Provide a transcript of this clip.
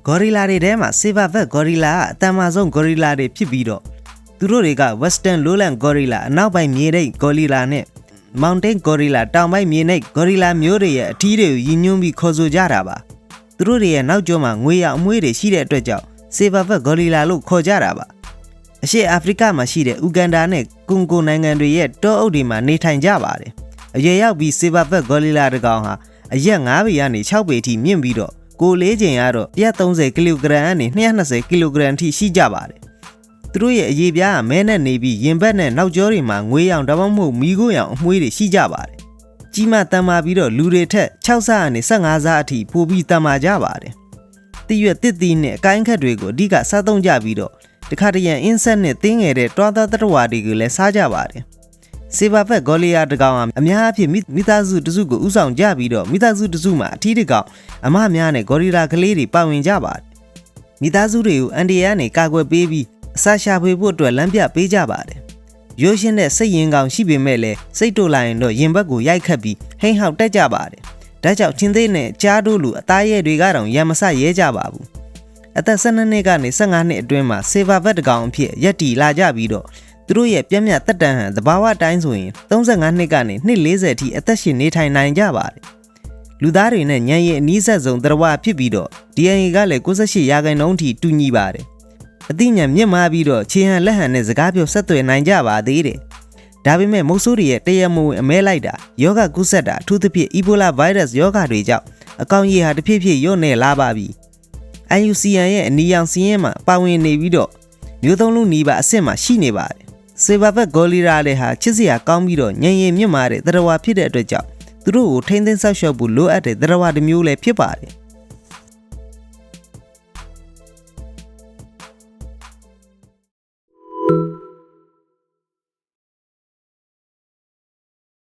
gorilla တွေထဲမှာ silverback gorilla ကအတန်မာဆုံး gorilla တွေဖြစ်ပြီးတော့သူတို့တွေက western lowland gorilla အနောက်ပိုင်းမြေနိမ့် gorilla နဲ့ mountain gorilla တောင်ပိုင်းမြေနိမ့် gorilla မျိုးတွေရဲ့အထီးတွေကိုရည်ညွှန်းပြီးခေါ်ဆိုကြတာပါသူတို့တွေရဲ့နောက်ကျောမှာငွေရအမွှေးတွေရှိတဲ့အတွက်ကြောင့် silverback gorilla လို့ခေါ်ကြတာပါအရှေ့အာဖရိကမှာရှိတဲ့ Uganda နဲ့ Congo နိုင်ငံတွေရဲ့တောအုပ်တွေမှာနေထိုင်ကြပါတယ်အရွယ်ရောက်ပြီး silverback gorilla တစ်ကောင်ဟာအရက်9ပေကနေ6ပေအထိမြင့်ပြီးတော့ကိုလေးချိန်ကတော့130 ကီလိုဂရမ်ကနေ220 ကီလိုဂရမ်ထိရှိကြပါတယ်သူတို့ရဲ့အရေးပြားကမဲနဲ့နေပြီးရင်ဘတ်နဲ့နောက်ကျောတွေမှာငွေရောင်ဒါမှမဟုတ်မီးခိုးရောင်အမွှေးတွေရှိကြပါတယ်ကြီးမတန်မာပြီးတော့လူတွေထက်6ဆကနေ15ဆအထိပိုပြီးတန်မာကြပါတယ်တရွက်တစ်သီးနဲ့အကိုင်းခက်တွေကိုအဓိကစားသုံးကြပြီးတော့တခါတရံအင်းဆက်နဲ့တင်းငယ်တဲ့တွားသားတရဝါတွေကိုလည်းစားကြပါတယ်silverback gorilla တကောင်အများအဖြစ်မိသားစုတစုကိုဥဆောင်ကြပြီးတော့မိသားစုတစုမှာအထီးတကောင်အမများနဲ့ gorilla ကလေးတွေပါဝင်ကြပါတယ်မိသားစုတွေကိုအန်ဒီယာနဲ့ကာကွယ်ပေးပြီးအစာရှာဖွေဖို့အတွက်လမ်းပြပေးကြပါတယ်ရိုးရှင်းတဲ့စိတ်ရင်ကောင်ရှိပေမဲ့လည်းစိတ်တို့လာရင်တော့ရင်ဘတ်ကိုရိုက်ခတ်ပြီးဟိန်းဟောက်တက်ကြပါတယ်ဒါကြောင့်ချင်းသေးနဲ့ကြားတို့လူအသားရဲတွေကတော့ရံမဆရဲကြပါဘူးအသက်12နှစ်ကနေ15နှစ်အတွင်းမှာ silverback တကောင်အဖြစ်ရက်တီလာကြပြီးတော့သူတို့ရဲ့ပြည့်မြတ်တက်တန်ဟန်သဘာဝတိုင်းဆိုရင်35နှစ်ကနေနှစ်40အထိအသက်ရှင်နေထိုင်နိုင်ကြပါတယ်လူသားတွေနဲ့ညံရည်အနီးဆက်ဆုံးသတ္တဝါဖြစ်ပြီးတော့ DNA ကလည်း98%ထိတူညီပါတယ်အသိဉာဏ်မြင့်မားပြီးတော့ခြေဟန်လက်ဟန်နဲ့စကားပြောဆက်သွယ်နိုင်ကြပါသေးတယ်ဒါပေမဲ့မုတ်ဆိုးတွေရဲ့တရားမဝင်အမဲလိုက်တာယောဂကုဆက်တာအထူးသဖြင့် Ebola virus ယောဂတွေကြောင့်အကောင်ကြီးဟာတဖြည်းဖြည်းလျော့နေလာပါပြီ IUCN ရဲ့အနီရောင်စီးရင်မှာပါဝင်နေပြီးတော့မျိုးသုံးလူနီးပါအဆင့်မှာရှိနေပါတယ်silverback gorilla တွေဟာချစ်စရာကောင်းပြီးတော့ညံရည်မြင့်မာတဲ့သတ္တဝါဖြစ်တဲ့အတွက်ကြောင့်သူတို့ကိုထိန်းသိမ်းဆောက်ရှောက်ဖို့လိုအပ်တဲ့သတ္တဝါတစ်မျိုးလည်းဖြစ်ပါတယ်